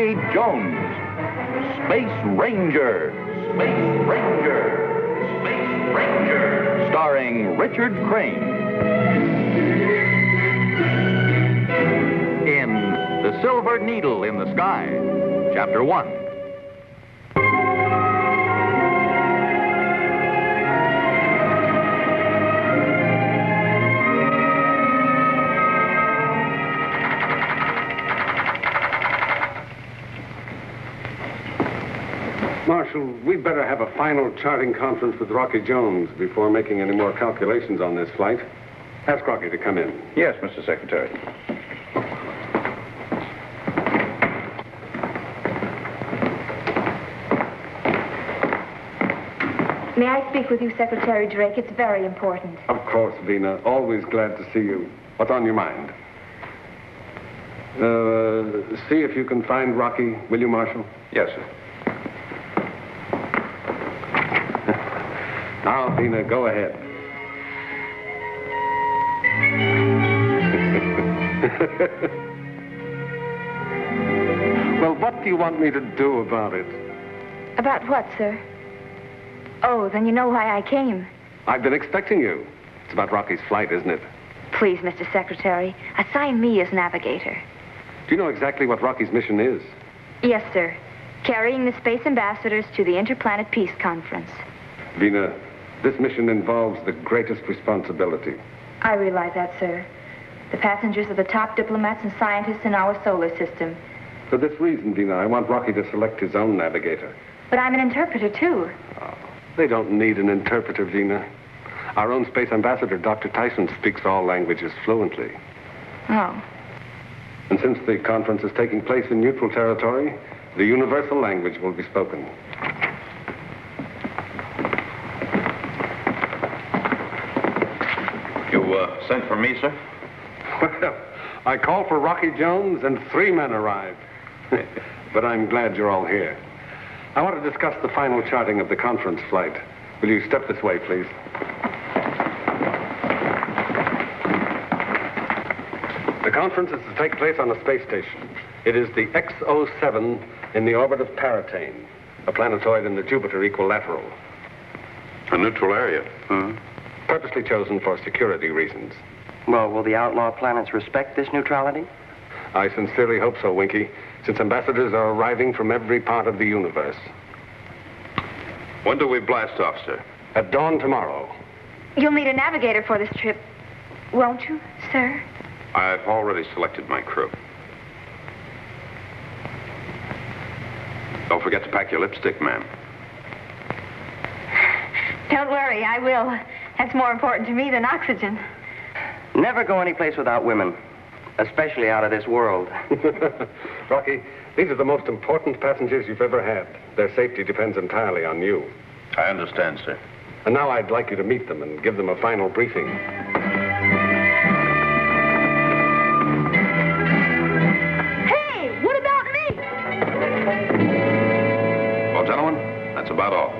Rocky Jones. Space Ranger. Space Ranger. Space Ranger. Starring Richard Crane. In The Silver Needle in the Sky, Chapter 1. Marshal, we'd better have a final charting conference with Rocky Jones before making any more calculations on this flight. Ask Rocky to come in. Yes, Mr. Secretary. May I speak with you, Secretary Drake? It's very important. Of course, Vina. Always glad to see you. What's on your mind? See if you can find Rocky, will you, Marshal? Yes, sir. Now, Vina, go ahead. Well, what do you want me to do about it? About what, sir? Oh, then you know why I came. I've been expecting you. It's about Rocky's flight, isn't it? Please, Mr. Secretary, assign me as navigator. Do you know exactly what Rocky's mission is? Yes, sir. Carrying the space ambassadors to the Interplanet Peace Conference. Vina, this mission involves the greatest responsibility. I realize that, sir. The passengers are the top diplomats and scientists in our solar system. For this reason, Vina, I want Rocky to select his own navigator. But I'm an interpreter, too. Oh, they don't need an interpreter, Vina. Our own space ambassador, Dr. Tyson, speaks all languages fluently. Oh. And since the conference is taking place in neutral territory, the universal language will be spoken. You sent for me, sir? Well, I called for Rocky Jones and 3 men arrived. But I'm glad you're all here. I want to discuss the final charting of the conference flight. Will you step this way, please? The conference is to take place on a space station. It is the X-07 in the orbit of Paratane, a planetoid in the Jupiter equilateral. A neutral area. Purposely chosen for security reasons. Well, will the outlaw planets respect this neutrality? I sincerely hope so, Winky, since ambassadors are arriving from every part of the universe. When do we blast off, sir? At dawn tomorrow. You'll need a navigator for this trip, won't you, sir? I've already selected my crew. Don't forget to pack your lipstick, ma'am. Don't worry, I will. That's more important to me than oxygen. Never go anyplace without women, especially out of this world. Rocky, these are the most important passengers you've ever had. Their safety depends entirely on you. I understand, sir. And now I'd like you to meet them and give them a final briefing. Hey, what about me? Well, gentlemen, that's about all.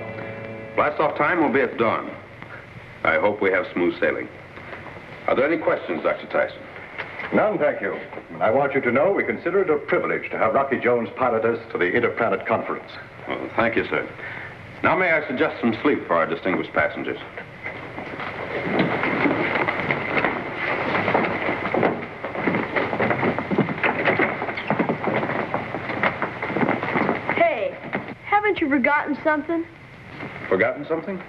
Blast-off time will be at dawn. I hope we have smooth sailing. Are there any questions, Dr. Tyson? None, thank you. I want you to know we consider it a privilege to have Rocky Jones pilot us to the Interplanet Conference. Well, thank you, sir. Now may I suggest some sleep for our distinguished passengers? Hey, haven't you forgotten something? Forgotten something?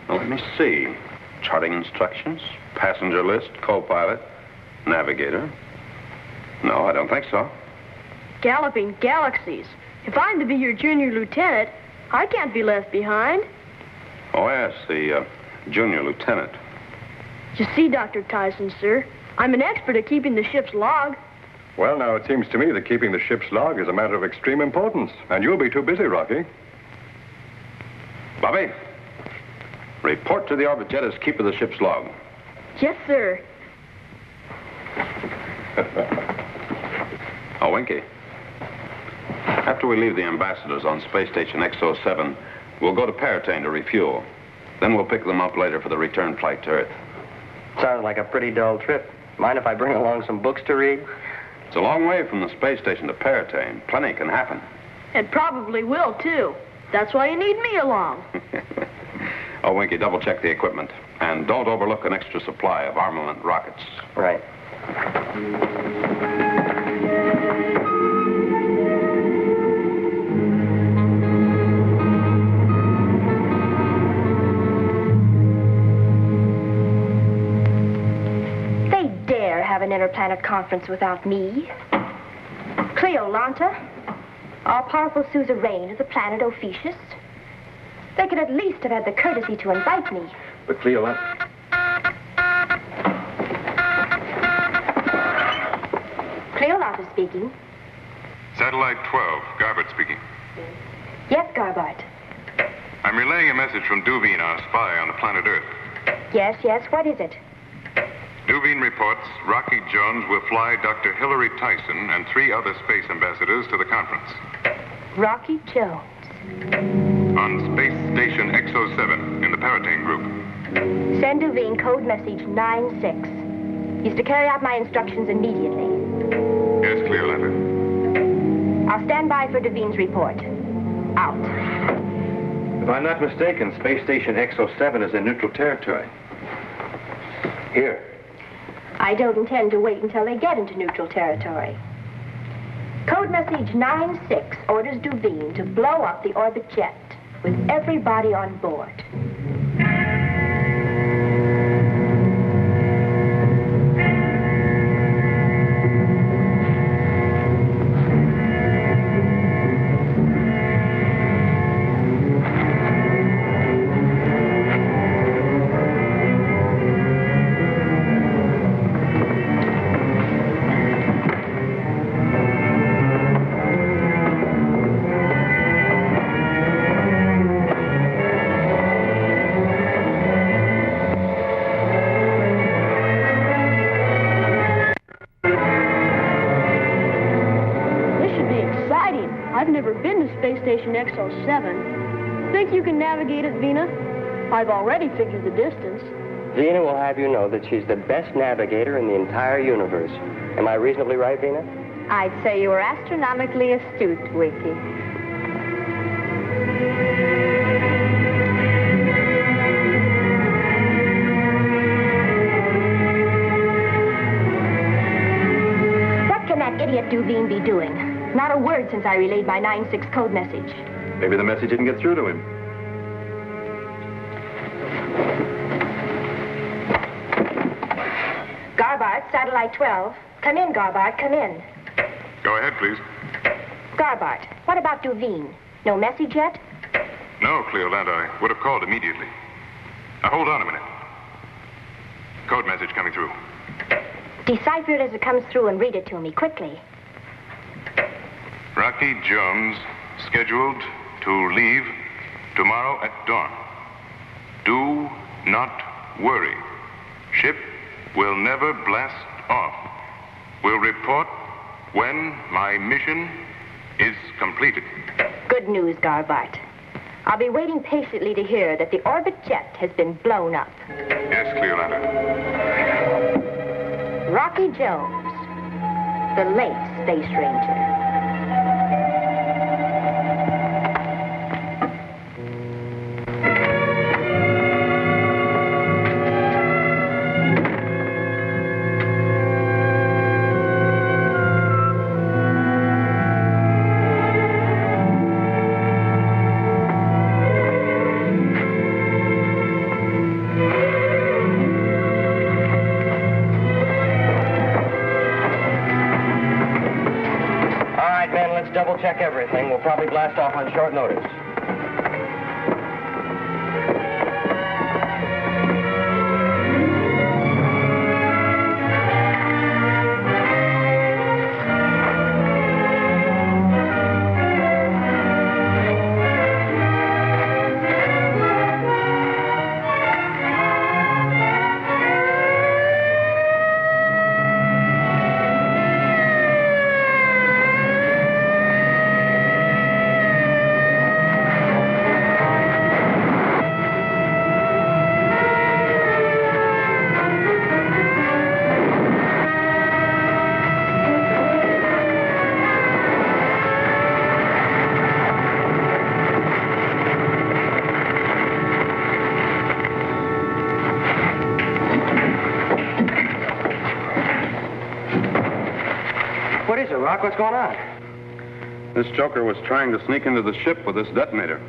Well, let me see. Charting instructions, passenger list, co-pilot, navigator. No, I don't think so. Galloping galaxies. If I'm to be your junior lieutenant, I can't be left behind. Oh, yes, the junior lieutenant. You see, Dr. Tyson, sir, I'm an expert at keeping the ship's log. Well, now, it seems to me that keeping the ship's log is a matter of extreme importance, and you'll be too busy, Rocky. Bobby, report to the orbit jet as keeper of the ship's log. Yes, sir. Oh, Winky. After we leave the ambassadors on Space Station X-07, we'll go to Paratane to refuel. Then we'll pick them up later for the return flight to Earth. Sounds like a pretty dull trip. Mind if I bring along some books to read? It's a long way from the space station to Paratane. Plenty can happen. And probably will, too. That's why you need me along. Oh, Winky, double-check the equipment. And don't overlook an extra supply of armament rockets. Right. They dare have an interplanet conference without me. Cleolanta, all-powerful suzerain of the planet Ophiuchus. They could at least have had the courtesy to invite me. But Cleolanta... Cleolanta speaking. Satellite 12, Garbett speaking. Yes, Garbart. I'm relaying a message from Duveen, our spy on the planet Earth. Yes, what is it? Duveen reports Rocky Jones will fly Dr. Hillary Tyson and 3 other space ambassadors to the conference. Rocky Jones. On Space Station X07 in the Paratane group. Send Duveen code message 96. He's to carry out my instructions immediately. Yes, Cleolanta. I'll stand by for Duveen's report. Out. If I'm not mistaken, Space Station X07 is in neutral territory. Here. I don't intend to wait until they get into neutral territory. Code message 96 orders Duveen to blow up the orbit jet with everybody on board. Space Station X07. Think you can navigate it, Vina? I've already figured the distance. Vina will have you know that she's the best navigator in the entire universe. Am I reasonably right, Vina? I'd say you were astronomically astute, Wiki. What can that idiot Duveen be doing? Not a word since I relayed my 96 code message. Maybe the message didn't get through to him. Garbart, Satellite 12. Come in, Garbart, come in. Go ahead, please. Garbart, what about Duveen? No message yet? No, Cleolanta, I would have called immediately. Now, hold on a minute. Code message coming through. Decipher it as it comes through and read it to me, quickly. Rocky Jones scheduled to leave tomorrow at dawn. Do not worry. Ship will never blast off. Will report when my mission is completed. Good news, Garbart. I'll be waiting patiently to hear that the orbit jet has been blown up. Yes, Cleolanta. Rocky Jones, the late Space Ranger. Check everything. We'll probably blast off on short notice. is it, Rock? What's going on? This joker was trying to sneak into the ship with this detonator.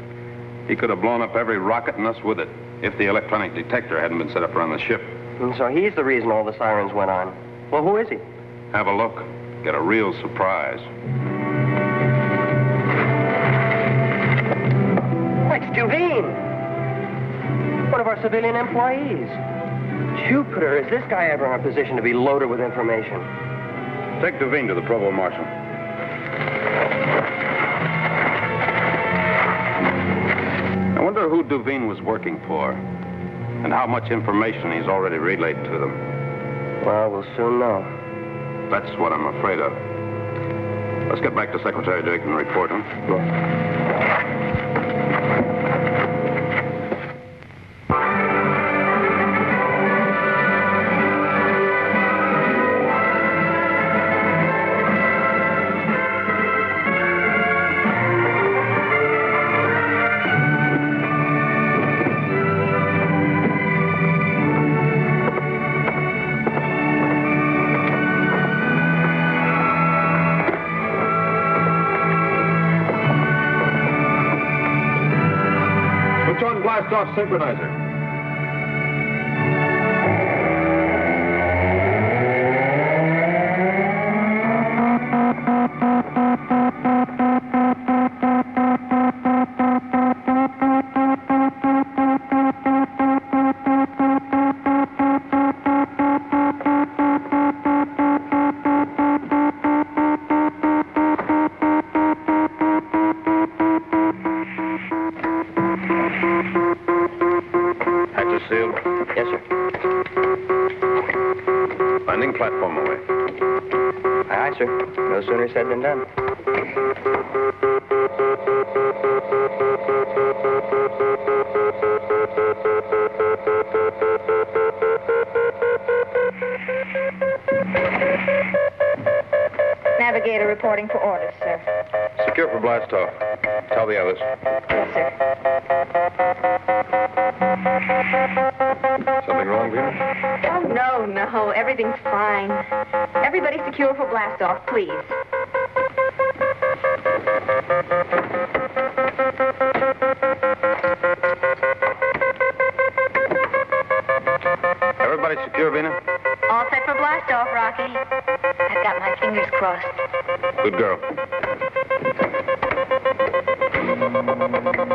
He could have blown up every rocket and us with it if the electronic detector hadn't been set up around the ship. And so he's the reason all the sirens went on. Well, who is he? Have a look. Get a real surprise. It's Duveen. One of our civilian employees. Jupiter, is this guy ever in a position to be loaded with information? Take Duveen to the provost marshal. I wonder who Duveen was working for and how much information he's already relayed to them. Well, we'll soon know. That's what I'm afraid of. Let's get back to Secretary Drake and report him. Blast-off synchronizer. Sealed? Yes, sir. Landing platform away. Aye, sir. No sooner said than done. Navigator reporting for orders, sir. Secure for blast-off. Tell the others. Yes, sir. Something wrong, Vina? Oh, no. Everything's fine. Everybody secure for blast-off, please. Everybody secure, Vina? All set for blast-off, Rocky. I've got my fingers crossed. Good girl.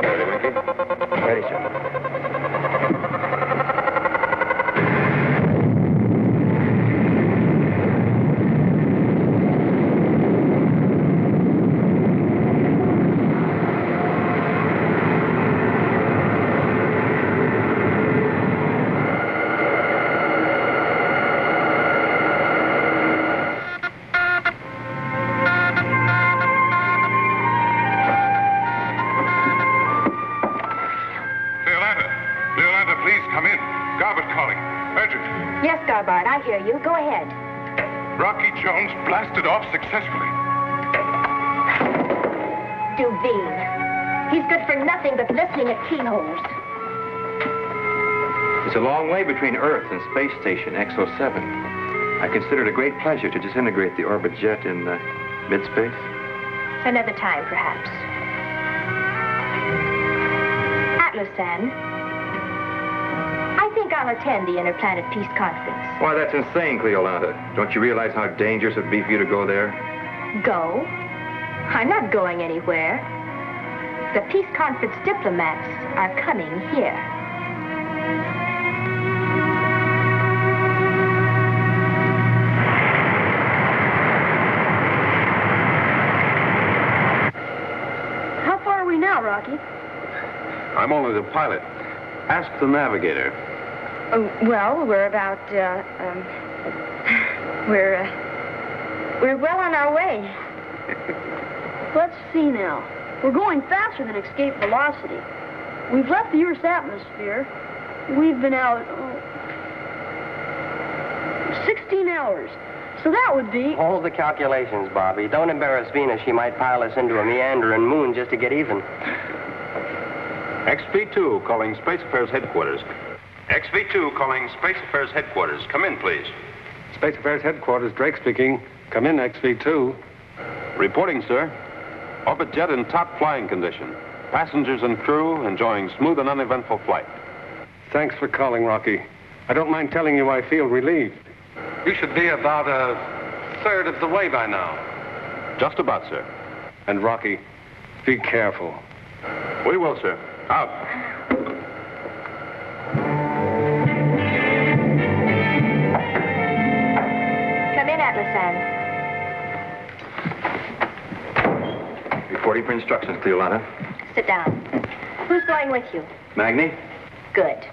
Ready, Winky? Ready, sir. I hear you. Go ahead. Rocky Jones blasted off successfully. Duveen. He's good for nothing but listening at keyholes. It's a long way between Earth and Space Station XO7. I consider it a great pleasure to disintegrate the orbit jet in mid-space. Another time, perhaps. Atlas-san, I think I'll attend the Interplanet Peace Conference. Why, that's insane, Cleolanta. Don't you realize how dangerous it would be for you to go there? Go? I'm not going anywhere. The Peace Conference diplomats are coming here. How far are we now, Rocky? I'm only the pilot. Ask the navigator. Well, we're about, we're well on our way. Let's see now. We're going faster than escape velocity. We've left the Earth's atmosphere. We've been out 16 hours. So that would be... Hold the calculations, Bobby. Don't embarrass Venus. She might pile us into a meandering moon just to get even. XV2 calling Space Affairs Headquarters. XV2 calling Space Affairs Headquarters. Come in, please. Space Affairs Headquarters, Drake speaking. Come in, XV2. Reporting, sir. Orbit jet in top flying condition. Passengers and crew enjoying smooth and uneventful flight. Thanks for calling, Rocky. I don't mind telling you I feel relieved. You should be about a third of the way by now. Just about, sir. And Rocky, be careful. We will, sir. Out. Come in, Atlasan. Reporting for instructions, Cleolana. Sit down. Who's going with you? Magni? Good.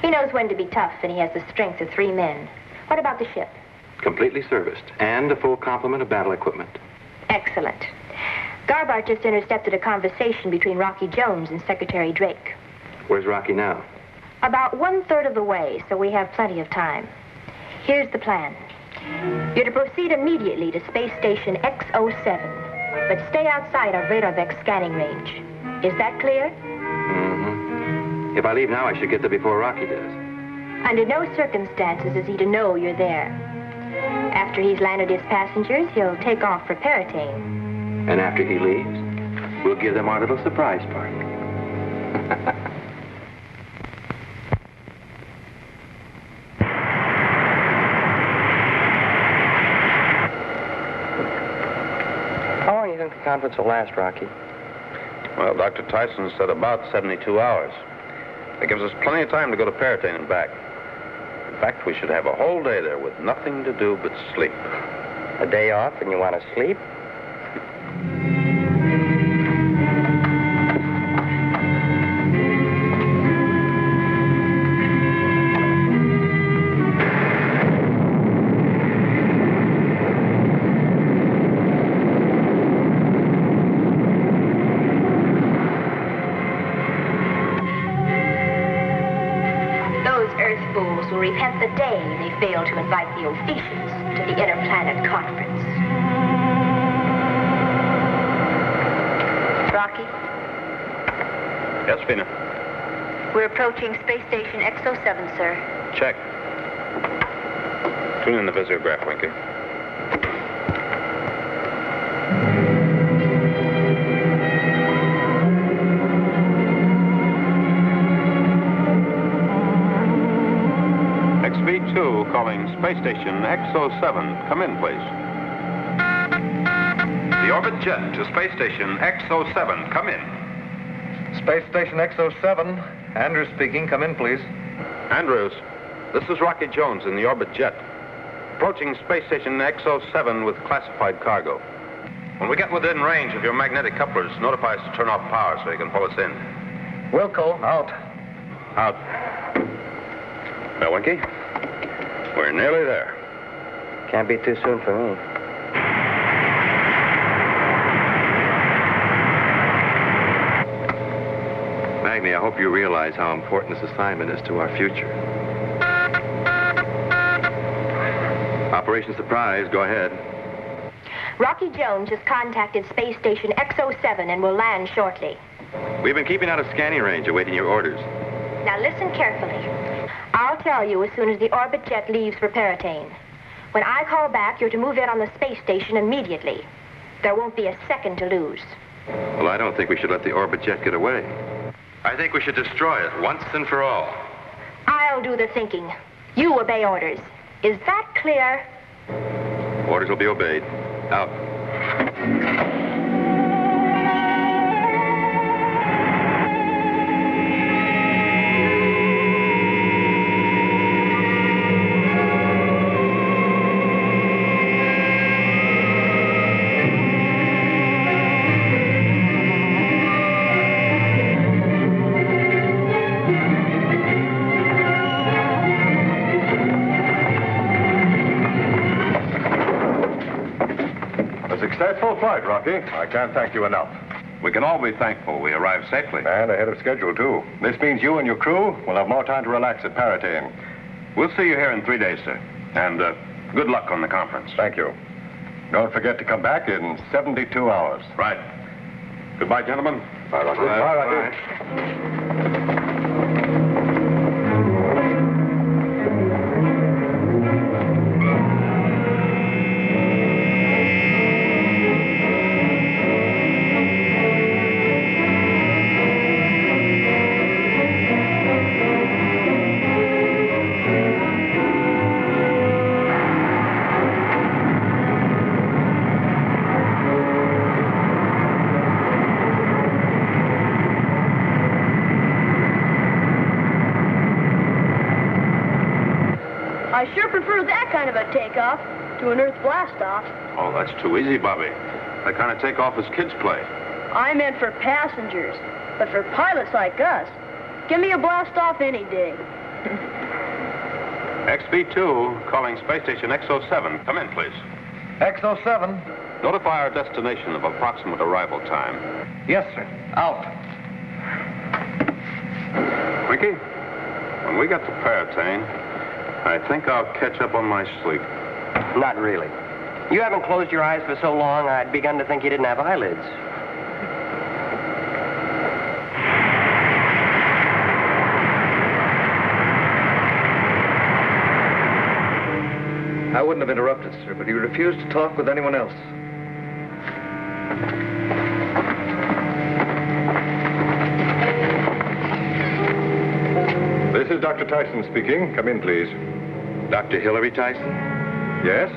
He knows when to be tough, and he has the strength of 3 men. What about the ship? Completely serviced, and a full complement of battle equipment. Excellent. Garbart just intercepted a conversation between Rocky Jones and Secretary Drake. Where's Rocky now? About 1/3 of the way, so we have plenty of time. Here's the plan. You're to proceed immediately to Space Station X07, but stay outside our Radar-Vex scanning range. Is that clear? Mm-hmm. If I leave now, I should get there before Rocky does. Under no circumstances is he to know you're there. After he's landed his passengers, he'll take off for Paratane. And after he leaves, we'll give them our little surprise party. How long do you think the conference will last, Rocky? Well, Dr. Tyson said about 72 hours. That gives us plenty of time to go to Paratane and back. In fact, we should have a whole day there with nothing to do but sleep. A day off and you want to sleep? Repent the day they failed to invite the Ophiuchus to the Interplanet Conference. Rocky? Yes, Fina? We're approaching Space Station X07, sir. Check. Tune in the visiograph, Winky. XB2 calling Space Station X07. Come in, please. The Orbit Jet to Space Station X07. Come in. Space Station X07. Andrews speaking. Come in, please. Andrews, this is Rocky Jones in the Orbit Jet. Approaching Space Station X07 with classified cargo. When we get within range of your magnetic couplers, notify us to turn off power so you can pull us in. Wilco, out. Out. Well, Winky, we're nearly there. Can't be too soon for me. Magni, I hope you realize how important this assignment is to our future. Operation Surprise, go ahead. Rocky Jones has contacted Space Station X07 and will land shortly. We've been keeping out of scanning range, awaiting your orders. Now listen carefully. I'll tell you as soon as the Orbit Jet leaves for Paratane. When I call back, you're to move in on the space station immediately. There won't be a second to lose. Well, I don't think we should let the Orbit Jet get away. I think we should destroy it once and for all. I'll do the thinking. You obey orders. Is that clear? Orders will be obeyed. Out. Successful flight, Rocky. I can't thank you enough. We can all be thankful we arrived safely. And ahead of schedule, too. This means you and your crew will have more time to relax at Paratane. We'll see you here in 3 days, sir. And good luck on the conference. Thank you. Don't forget to come back in 72 hours. Right. Goodbye, gentlemen. Bye, Rocky. Bye, Rocky. that kind of a takeoff to an Earth blastoff. Oh, that's too easy, Bobby. That kind of takeoff is kids' play. I meant for passengers, but for pilots like us, give me a blastoff any day. XB2, calling Space Station X07. Come in, please. X07. Notify our destination of approximate arrival time. Yes, sir. Out. Winky, when we get to Paratane, I think I'll catch up on my sleep. Not really. You haven't closed your eyes for so long, I'd begun to think you didn't have eyelids. I wouldn't have interrupted, sir, but he refused to talk with anyone else. This is Dr. Tyson speaking. Come in, please. Dr. Hillary Tyson? Yes?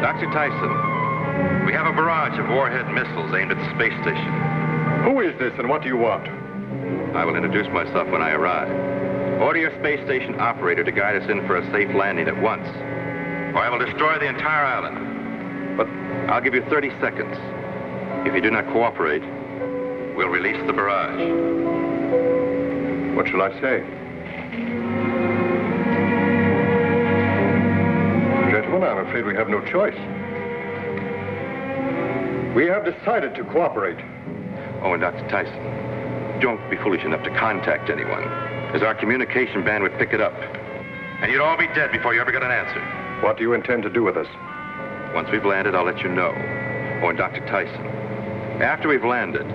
Dr. Tyson, we have a barrage of warhead missiles aimed at the space station. Who is this and what do you want? I will introduce myself when I arrive. Order your space station operator to guide us in for a safe landing at once, or I will destroy the entire island. But I'll give you 30 seconds. If you do not cooperate, we'll release the barrage. What shall I say? Gentlemen, I'm afraid we have no choice. We have decided to cooperate. Oh, and Dr. Tyson, don't be foolish enough to contact anyone, as our communication band would pick it up. And you'd all be dead before you ever got an answer. What do you intend to do with us? Once we've landed, I'll let you know. Oh, and Dr. Tyson, after we've landed,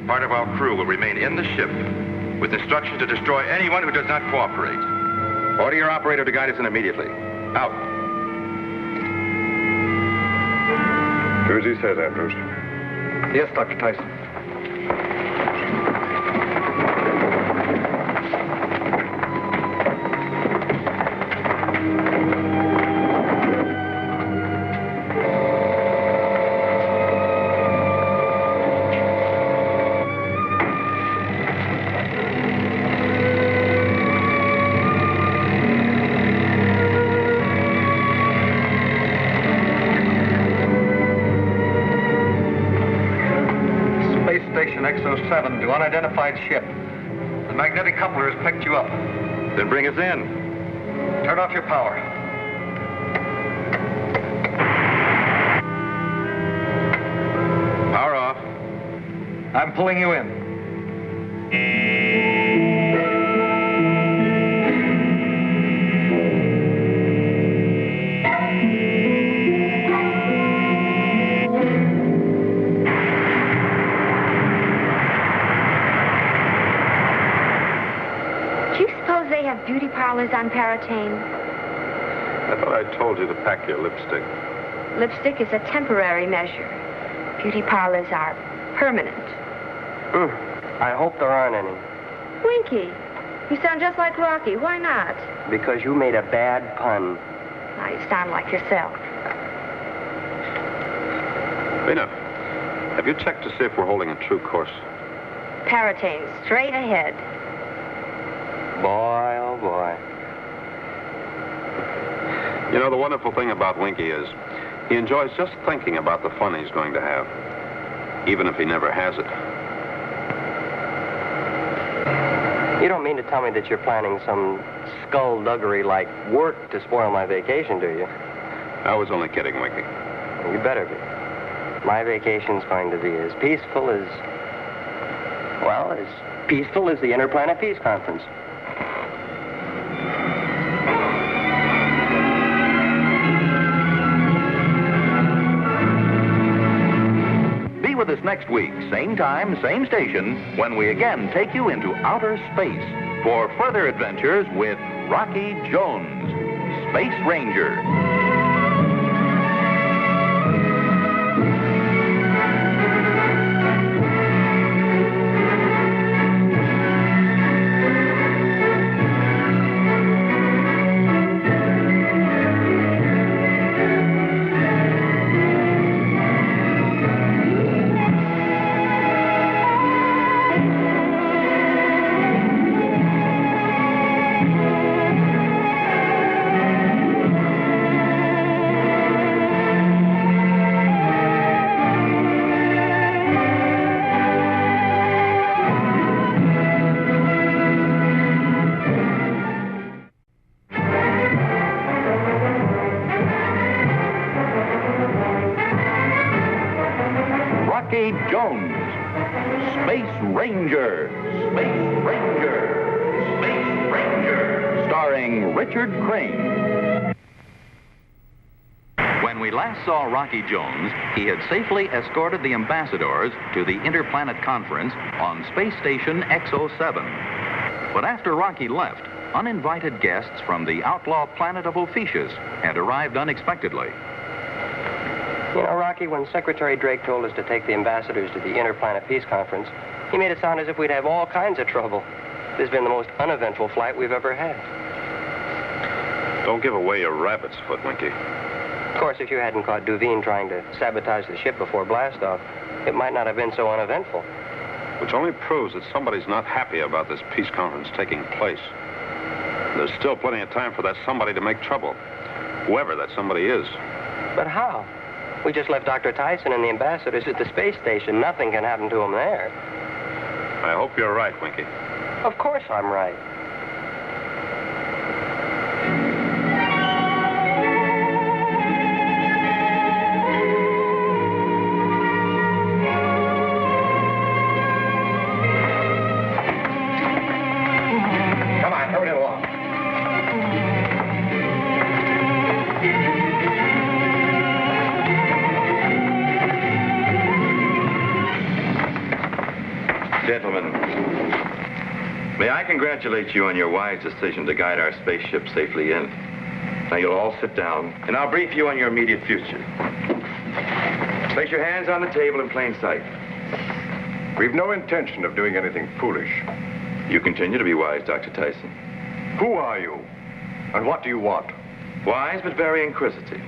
part of our crew will remain in the ship with instructions to destroy anyone who does not cooperate. Order your operator to guide us in immediately. Out. Do as he says, Andrews. Yes, Dr. Tyson. X07 to unidentified ship. The magnetic coupler has picked you up. Then bring us in. Turn off your power. Power off. I'm pulling you in. Beauty parlors on Paratane. I thought I told you to pack your lipstick. Lipstick is a temporary measure. Beauty parlors are permanent. I hope there aren't any. Winky, you sound just like Rocky. Why not? Because you made a bad pun. Now you sound like yourself. Lena, have you checked to see if we're holding a true course? Paratane, straight ahead. Boy, oh boy. You know, the wonderful thing about Winky is he enjoys just thinking about the fun he's going to have, even if he never has it. You don't mean to tell me that you're planning some skullduggery like work to spoil my vacation, do you? I was only kidding, Winky. You better be. My vacation's going to be as peaceful as... well, as peaceful as the Interplanet Peace Conference. With us next week, same time, same station, when we again take you into outer space for further adventures with Rocky Jones, Space Ranger. Rocky Jones, Space Ranger, Space Ranger, Space Ranger, starring Richard Crane. When we last saw Rocky Jones, he had safely escorted the ambassadors to the Interplanet Conference on Space Station X-07. But after Rocky left, uninvited guests from the outlaw planet of Ophiuchus had arrived unexpectedly. You know, Rocky, when Secretary Drake told us to take the ambassadors to the Interplanet Peace Conference, he made it sound as if we'd have all kinds of trouble. This has been the most uneventful flight we've ever had. Don't give away your rabbit's foot, Winky. Of course, if you hadn't caught Duveen trying to sabotage the ship before blastoff, it might not have been so uneventful. Which only proves that somebody's not happy about this peace conference taking place. There's still plenty of time for that somebody to make trouble, whoever that somebody is. But how? We just left Dr. Tyson and the ambassadors at the space station. Nothing can happen to them there. I hope you're right, Winky. Of course I'm right. Come on, hurry along. Gentlemen, may I congratulate you on your wise decision to guide our spaceship safely in. Now you'll all sit down, and I'll brief you on your immediate future. Place your hands on the table in plain sight. We've no intention of doing anything foolish. You continue to be wise, Dr. Tyson. Who are you? And what do you want? Wise, but very inquisitive.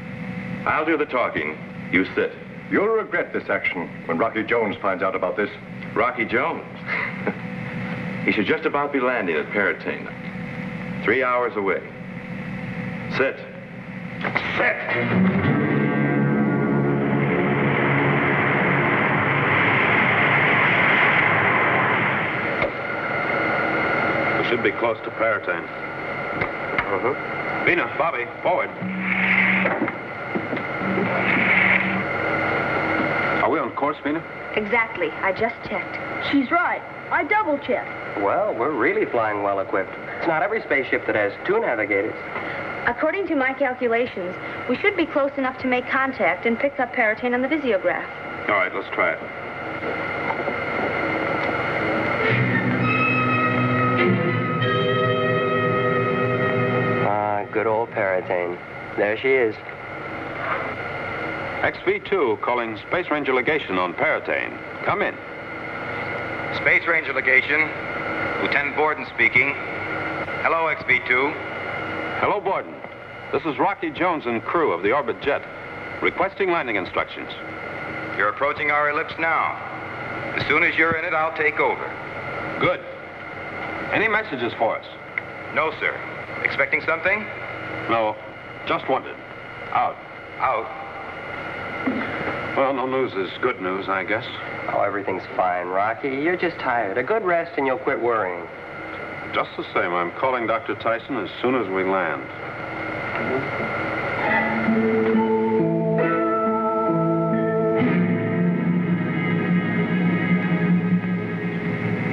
I'll do the talking. You sit. You'll regret this action when Rocky Jones finds out about this. Rocky Jones. He should just about be landing at Paratane. 3 hours away. Sit. Sit! Should be close to Paratane. Vina, Bobby, forward. Are we on course, Vina? Exactly. I just checked. She's right. I double-checked. Well, we're really flying well equipped. It's not every spaceship that has 2 navigators. According to my calculations, we should be close enough to make contact and pick up Paratane on the visiograph. All right, let's try it. Good old Paratane. There she is. XV2 calling Space Ranger Legation on Paratane. Come in. Space Ranger Legation. Lieutenant Borden speaking. Hello, XV2. Hello, Borden. This is Rocky Jones and crew of the Orbit Jet, requesting landing instructions. You're approaching our ellipse now. As soon as you're in it, I'll take over. Good. Any messages for us? No, sir. Expecting something? No, just wondered. Out. Out. Well, no news is good news, I guess. Oh, everything's fine, Rocky. You're just tired. A good rest and you'll quit worrying. Just the same, I'm calling Dr. Tyson as soon as we land.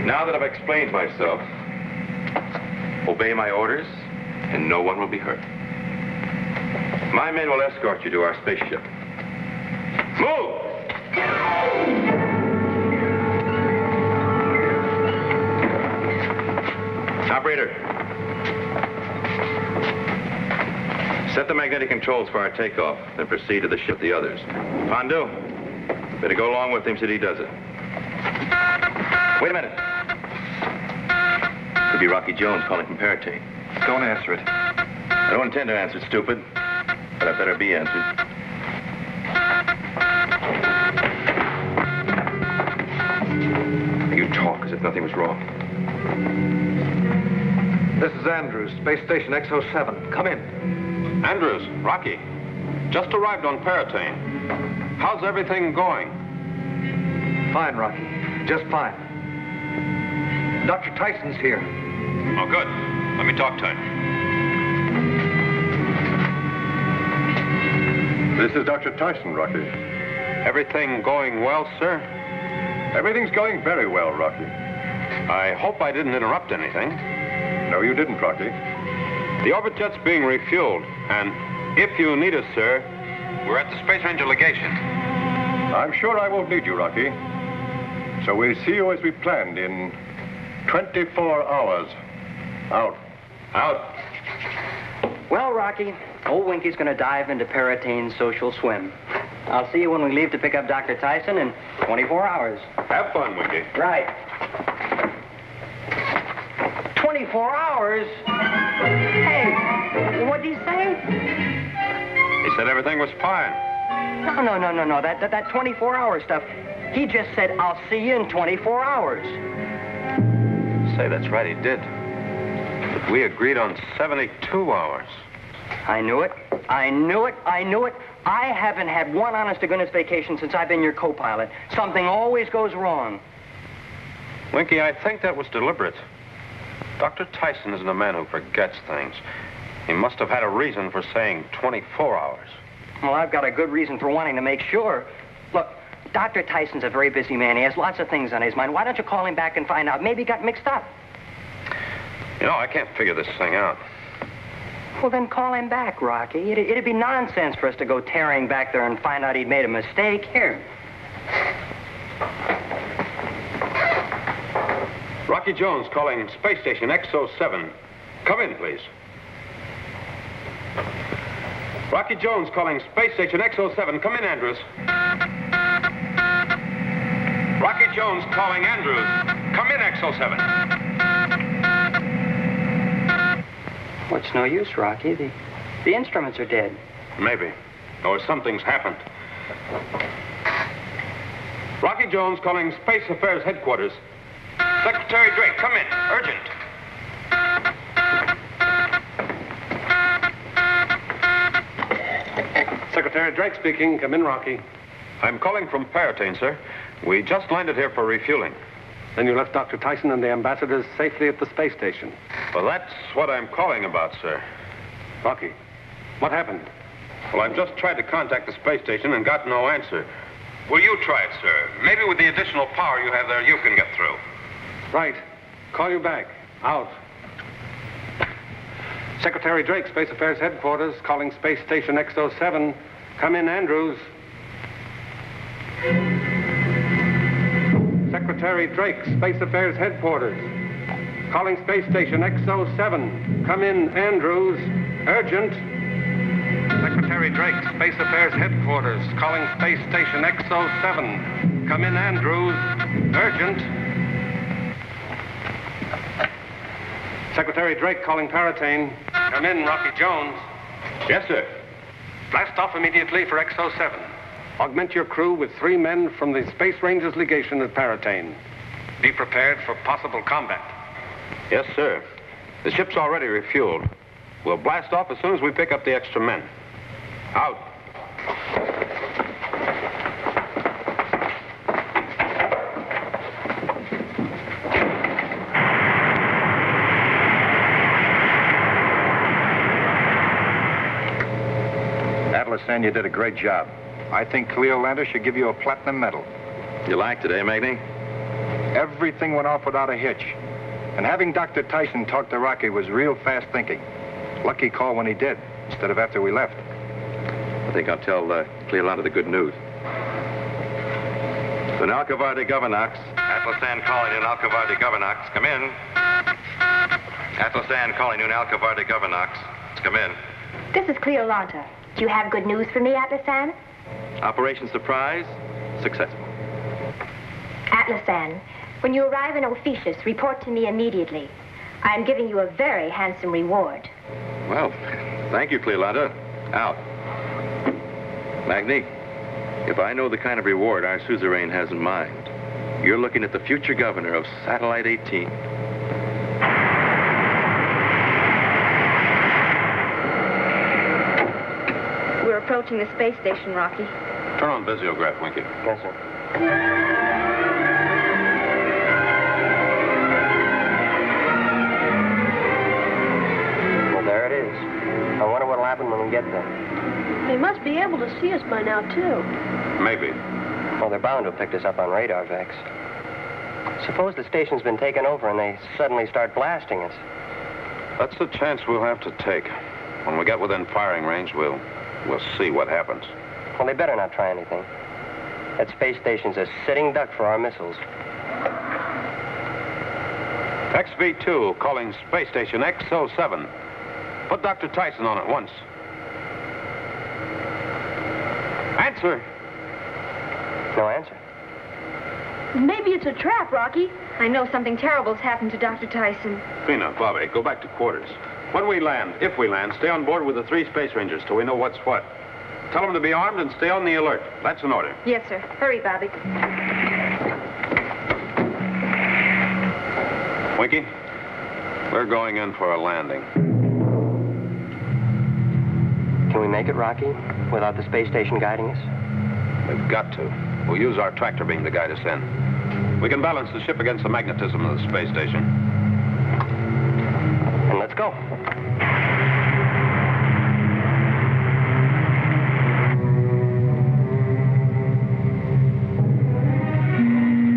Now that I've explained myself, obey my orders, and no one will be hurt. My men will escort you to our spaceship. Move! Operator. Set the magnetic controls for our takeoff, then proceed to the ship with the others. Pondu, better go along with him till he does it. Wait a minute. Could be Rocky Jones calling from Paratane. Don't answer it. I don't intend to answer, stupid. But I better be answered. You talk as if nothing was wrong. This is Andrews, Space Station X-07. Come in. Andrews, Rocky, just arrived on Paratane. How's everything going? Fine, Rocky. Just fine. Dr. Tyson's here. Oh, good. Let me talk to him. This is Dr. Tyson, Rocky. Everything going well, sir? Everything's going very well, Rocky. I hope I didn't interrupt anything. No, you didn't, Rocky. The orbit jet's being refueled, and if you need us, sir, we're at the Space Ranger legation. I'm sure I won't need you, Rocky. So we'll see you as we planned in 24 hours. Out. Out. Well, Rocky, old Winky's going to dive into Paratane's social swim. I'll see you when we leave to pick up Dr. Tyson in 24 hours. Have fun, Winky. Right. 24 hours? Hey, what'd he say? He said everything was fine. No. That 24-hour stuff. He just said, I'll see you in 24 hours. Say, that's right, he did. But we agreed on 72 hours. I knew it. I haven't had one honest-to-goodness vacation since I've been your co-pilot. Something always goes wrong. Winky, I think that was deliberate. Dr. Tyson isn't a man who forgets things. He must have had a reason for saying 24 hours. Well, I've got a good reason for wanting to make sure. Look, Dr. Tyson's a very busy man. He has lots of things on his mind. Why don't you call him back and find out? Maybe he got mixed up. You know, I can't figure this thing out. Well, then call him back, Rocky. It'd be nonsense for us to go tearing back there and find out he'd made a mistake. Here. Rocky Jones calling Space Station X07. Come in, please. Rocky Jones calling Space Station X07. Come in, Andrews. Rocky Jones calling Andrews. Come in, X07. What's no use, Rocky? The instruments are dead. Maybe. Or something's happened. Rocky Jones calling Space Affairs Headquarters. Secretary Drake, come in. Urgent. Secretary Drake speaking. Come in, Rocky. I'm calling from Paratane, sir. We just landed here for refueling. Then you left Dr. Tyson and the ambassadors safely at the space station. Well, that's what I'm calling about, sir. Rocky, what happened? Well, I've just tried to contact the space station and got no answer. Will you try it, sir? Maybe with the additional power you have there, you can get through. Right. Call you back. Out. Secretary Drake, Space Affairs Headquarters, calling Space Station X07. Come in, Andrews. Secretary Drake, Space Affairs Headquarters, calling Space Station X07. Come in, Andrews. Urgent. Secretary Drake, Space Affairs Headquarters, calling Space Station X07. Come in, Andrews. Urgent. Secretary Drake calling Paratane. Come in, Rocky Jones. Yes, sir. Blast off immediately for X07. Augment your crew with 3 men from the Space Rangers legation at Paratane. Be prepared for possible combat. Yes, sir. The ship's already refueled. We'll blast off as soon as we pick up the extra men. Out. Atlasan, you did a great job. I think Cleo Lander should give you a platinum medal. You liked it, eh, Magny? Everything went off without a hitch. And having Dr. Tyson talk to Rocky was real fast thinking. Lucky call when he did, instead of after we left. I think I'll tell Cleolanda the good news. Unalcavar de Governax. Atlasan calling Unalcavar de Governax. Come in. Atlasan calling Unalcavar de Governax. Come in. This is Cleo Lanta. Do you have good news for me, Atlasan? Operation Surprise, successful. Atlasan, when you arrive in Ophiuchus, report to me immediately. I'm giving you a very handsome reward. Well, thank you, Cleolanda. Out. Magny, if I know the kind of reward our suzerain has in mind, you're looking at the future governor of Satellite 18. We're approaching the space station, Rocky. Turn on visiograph, Winky. Yes, sir. Well, there it is. I wonder what'll happen when we get there. They must be able to see us by now, too. Maybe. Well, they're bound to have picked us up on radar, Vex. Suppose the station's been taken over and they suddenly start blasting us. That's the chance we'll have to take. When we get within firing range, we'll see what happens. Well, they better not try anything. That space station's a sitting duck for our missiles. XV2 calling space station X07. Put Dr. Tyson on at once. Answer. No answer. Maybe it's a trap, Rocky. I know something terrible's happened to Dr. Tyson. Pina, Bobby, go back to quarters. When we land, if we land, stay on board with the 3 space rangers till we know what's what. Tell them to be armed and stay on the alert. That's an order. Yes, sir. Hurry, Bobby. Winky, we're going in for a landing. Can we make it, Rocky, without the space station guiding us? We've got to. We'll use our tractor beam to guide us in. We can balance the ship against the magnetism of the space station. And let's go.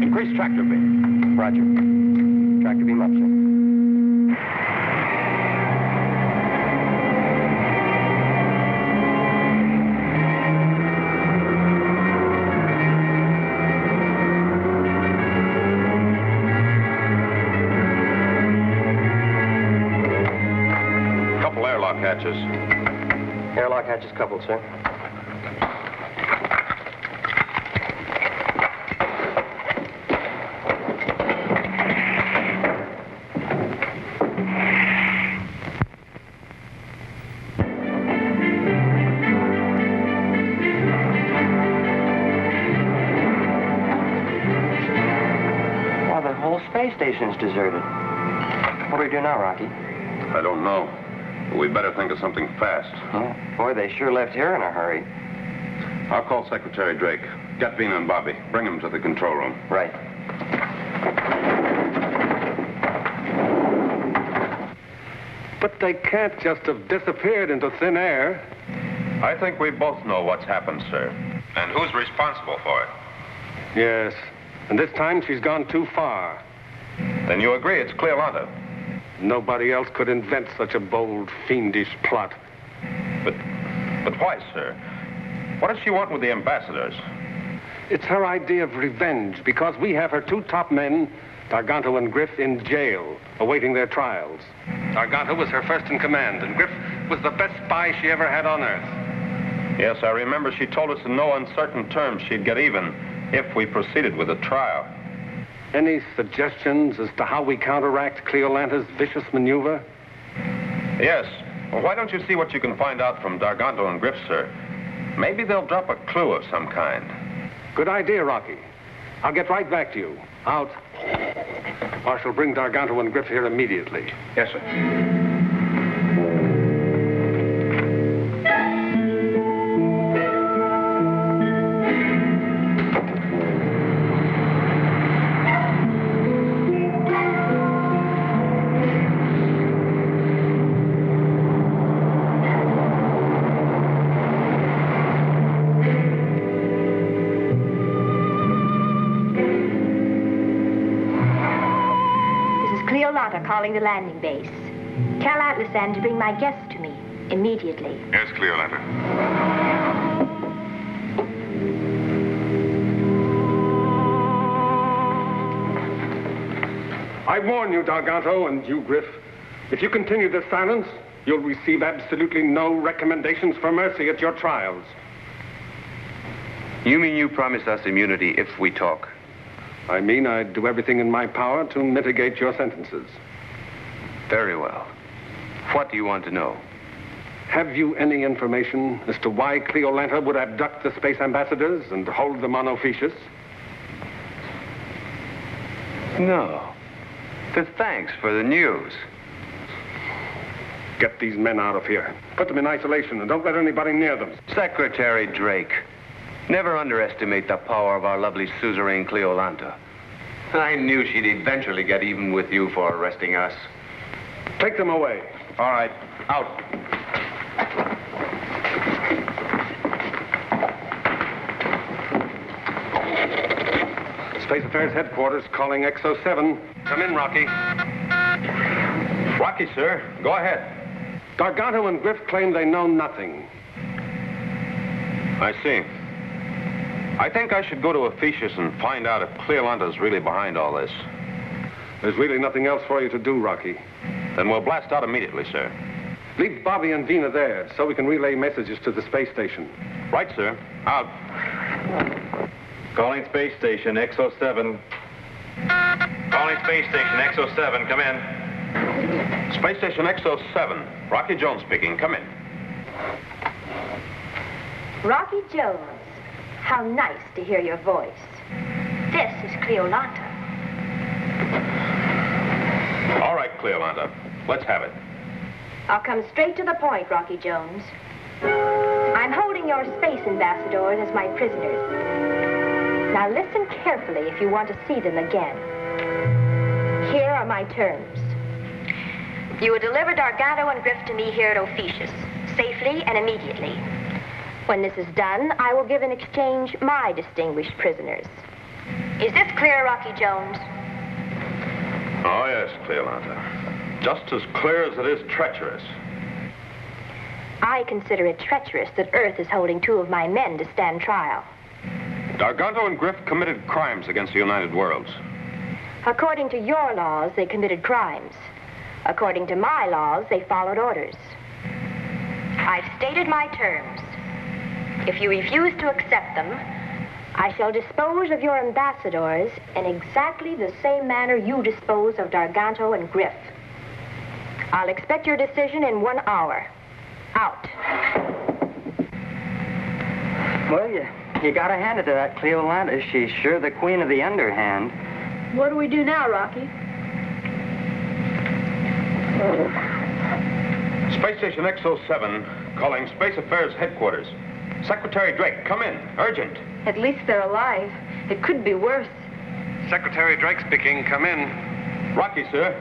Increase tractor beam. Roger. Tractor beam up, sir. Hatches. Airlock hatches coupled, sir. Well, the whole space station's deserted. What do we do now, Rocky? I don't know. We'd better think of something fast. Oh, boy, they sure left here in a hurry. I'll call Secretary Drake. Get Vina and Bobby. Bring them to the control room. Right. But they can't just have disappeared into thin air. I think we both know what's happened, sir. And who's responsible for it? Yes. And this time she's gone too far. Then you agree it's Cleolanta? Nobody else could invent such a bold, fiendish plot. But why, sir? What does she want with the ambassadors? It's her idea of revenge, because we have her 2 top men, Darganto and Griff, in jail, awaiting their trials. Darganto was her first in command, and Griff was the best spy she ever had on Earth. Yes, I remember she told us in no uncertain terms she'd get even if we proceeded with the trial. Any suggestions as to how we counteract Cleolanta's vicious maneuver? Yes. Well, why don't you see what you can find out from Darganto and Griff, sir? Maybe they'll drop a clue of some kind. Good idea, Rocky. I'll get right back to you. Out. I shall bring Darganto and Griff here immediately. Yes, sir. Calling the landing base. Tell Atlas then to bring my guests to me immediately. Yes, Cleolanta. I warn you, Darganto, and you, Griff. If you continue this silence, you'll receive absolutely no recommendations for mercy at your trials. You mean you promise us immunity if we talk? I mean I'd do everything in my power to mitigate your sentences. Very well. What do you want to know? Have you any information as to why Cleolanta would abduct the space ambassadors and hold them on Ophiuchus? No. But thanks for the news. Get these men out of here. Put them in isolation and don't let anybody near them. Secretary Drake, never underestimate the power of our lovely suzerain Cleolanta. I knew she'd eventually get even with you for arresting us. Take them away. All right. Out. Space Affairs Headquarters calling XO7. Come in, Rocky. Rocky, sir. Go ahead. Garganto and Griff claim they know nothing. I see. I think I should go to Ephesius and find out if Cleolanta's really behind all this. There's really nothing else for you to do, Rocky. Then we'll blast out immediately, sir. Leave Bobby and Vina there so we can relay messages to the space station. Right, sir. Out. Calling space station, XO7. Calling space station, XO7. Come in. Space Station XO7. Rocky Jones speaking. Come in. Rocky Jones, how nice to hear your voice. This is Cleolanta. All right, Cleolanta. Let's have it. I'll come straight to the point, Rocky Jones. I'm holding your space ambassadors as my prisoners. Now listen carefully if you want to see them again. Here are my terms. You will deliver Garganto and Griff to me here at Ophiuchus, safely and immediately. When this is done, I will give in exchange my distinguished prisoners. Is this clear, Rocky Jones? Oh, yes, Cleolanta. Just as clear as it is treacherous. I consider it treacherous that Earth is holding two of my men to stand trial. Garganto and Griff committed crimes against the United Worlds. According to your laws, they committed crimes. According to my laws, they followed orders. I've stated my terms. If you refuse to accept them, I shall dispose of your ambassadors in exactly the same manner you dispose of Garganto and Griff. I'll expect your decision in 1 hour. Out. Well, you gotta hand it to that Cleolanta. She's sure the queen of the underhand. What do we do now, Rocky? Space Station XO7 calling Space Affairs Headquarters. Secretary Drake, come in. Urgent. At least they're alive. It could be worse. Secretary Drake speaking. Come in. Rocky, sir.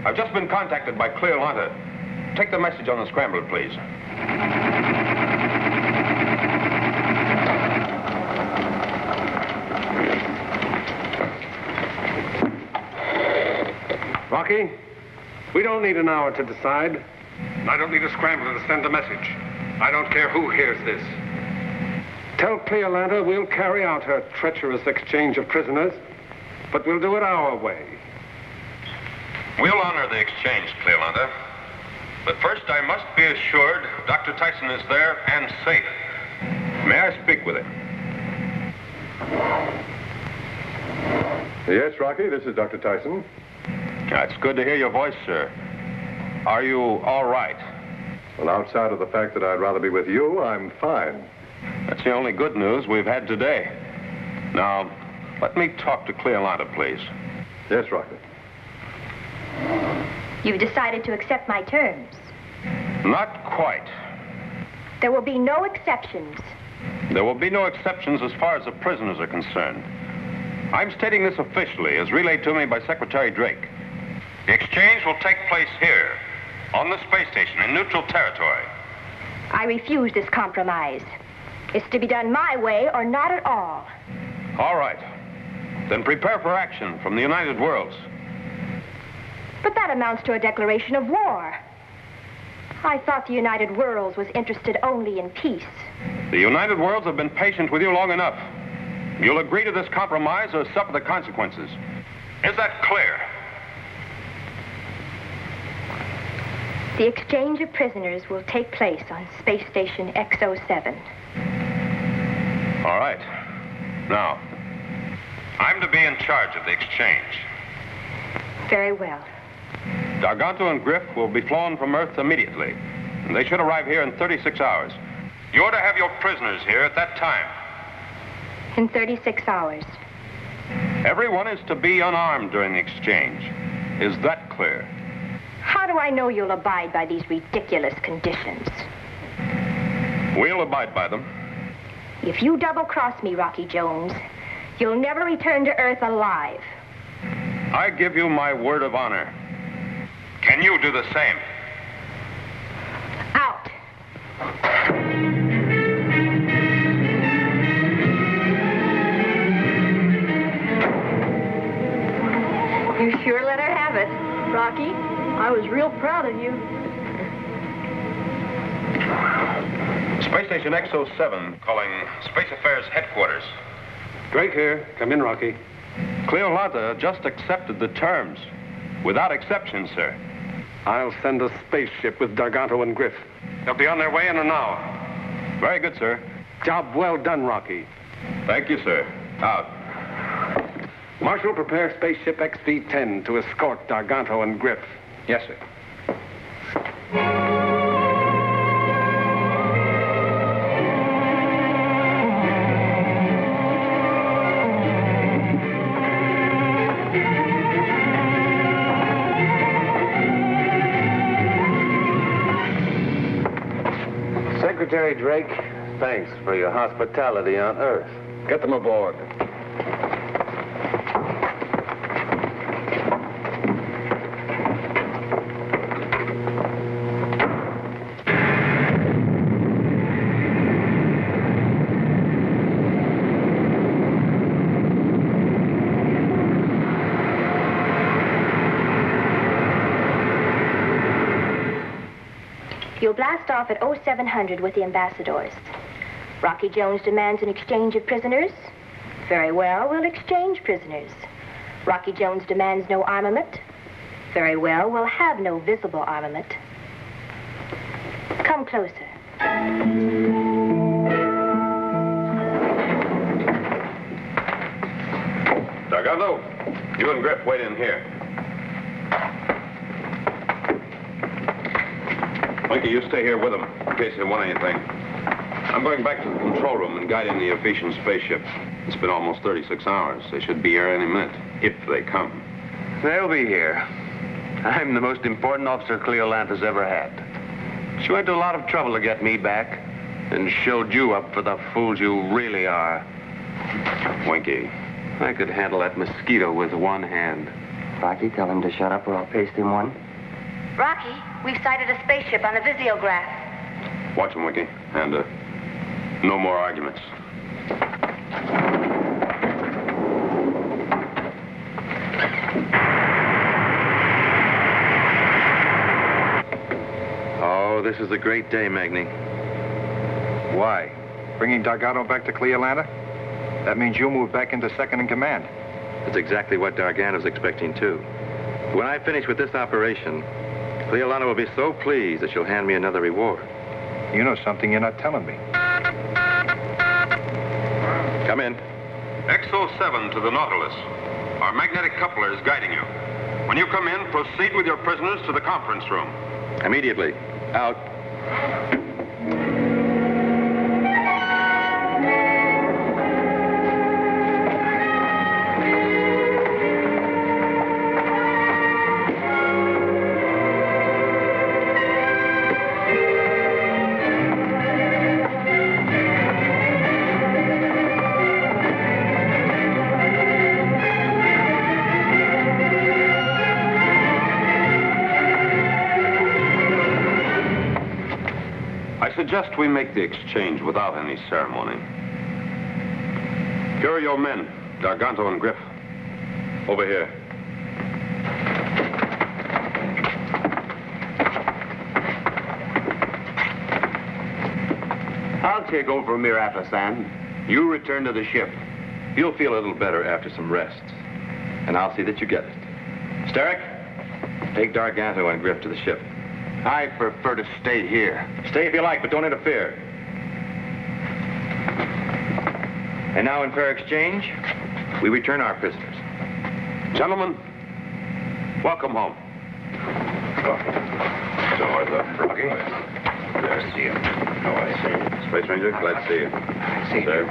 I've just been contacted by Cleolanta. Take the message on the scrambler, please. Rocky, we don't need an hour to decide. I don't need a scrambler to send a message. I don't care who hears this. Tell Cleolanta we'll carry out her treacherous exchange of prisoners, but we'll do it our way. We'll honor the exchange, Cleolanta. But first, I must be assured Dr. Tyson is there and safe. May I speak with him? Yes, Rocky, this is Dr. Tyson. It's good to hear your voice, sir. Are you all right? Well, outside of the fact that I'd rather be with you, I'm fine. That's the only good news we've had today. Now, let me talk to Cleolanta, please. Yes, Rocky. You've decided to accept my terms. Not quite. There will be no exceptions. There will be no exceptions as far as the prisoners are concerned. I'm stating this officially, as relayed to me by Secretary Drake. The exchange will take place here, on the space station, in neutral territory. I refuse this compromise. It's to be done my way or not at all. All right. Then prepare for action from the United Worlds. But that amounts to a declaration of war. I thought the United Worlds was interested only in peace. The United Worlds have been patient with you long enough. You'll agree to this compromise or suffer the consequences. Is that clear? The exchange of prisoners will take place on Space Station XO7. All right. Now, I'm to be in charge of the exchange. Very well. Garganto and Griff will be flown from Earth immediately. And they should arrive here in 36 hours. You're to have your prisoners here at that time. In 36 hours. Everyone is to be unarmed during the exchange. Is that clear? How do I know you'll abide by these ridiculous conditions? We'll abide by them. If you double-cross me, Rocky Jones, you'll never return to Earth alive. I give you my word of honor. Can you do the same? Out. Rocky. I was real proud of you. Space Station X-07 calling Space Affairs Headquarters. Drake here. Come in, Rocky. Cleolanta just accepted the terms. Without exception, sir. I'll send a spaceship with Darganto and Griff. They'll be on their way in an hour. Very good, sir. Job well done, Rocky. Thank you, sir. Out. Marshal, prepare spaceship XV-10 to escort Darganto and Griff. Yes, sir. Secretary Drake, thanks for your hospitality on Earth. Get them aboard. You'll blast off at 0700 with the ambassadors. Rocky Jones demands an exchange of prisoners. Very well, we'll exchange prisoners. Rocky Jones demands no armament. Very well, we'll have no visible armament. Come closer. Darganto, you and Griff wait in here. Mikey, you stay here with them in case they want anything. I'm going back to the control room and guiding the Ephesian spaceship. It's been almost 36 hours. They should be here any minute, if they come. They'll be here. I'm the most important officer Cleolanta's ever had. She went to a lot of trouble to get me back and showed you up for the fools you really are. Winky. I could handle that mosquito with one hand. Rocky, tell him to shut up or I'll paste him one. Rocky, we've sighted a spaceship on the visiograph. Watch him, Winky. And, no more arguments. Oh, this is a great day, Magny. Why? Bringing Darganto back to Cleolanta? That means you'll move back into second in command. That's exactly what Darganto's expecting, too. When I finish with this operation, Cleolanta will be so pleased that she'll hand me another reward. You know something you're not telling me. Come in. X-07 to the Nautilus. Our magnetic coupler is guiding you. When you come in, proceed with your prisoners to the conference room. Immediately. Out. I suggest we make the exchange without any ceremony. Here are your men, Darganto and Griff. Over here. I'll take over from here, Atlasan. You return to the ship. You'll feel a little better after some rest. And I'll see that you get it. Starrick, take Darganto and Griff to the ship. I prefer to stay here. Stay if you like, but don't interfere. And now, in fair exchange, we return our prisoners. Gentlemen, welcome home. So are the Rocky. Glad to see you. How are you? Space Ranger, glad to see you. See you. Sir.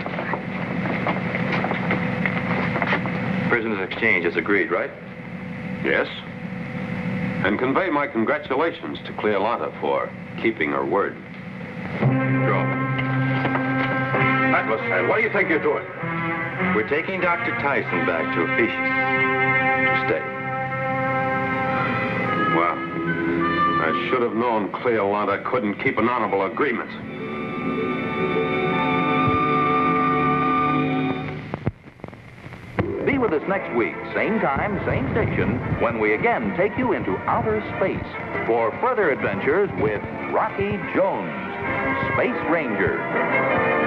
Prisoners exchange is agreed, right? Yes. And convey my congratulations to Cleolanta for keeping her word. Draw. Atlas, what do you think you're doing? We're taking Dr. Tyson back to Ephesians to stay. Well, I should have known Cleolanta couldn't keep an honorable agreement. Be with us next next week, same time, same station, when we again take you into outer space for further adventures with Rocky Jones, Space Ranger.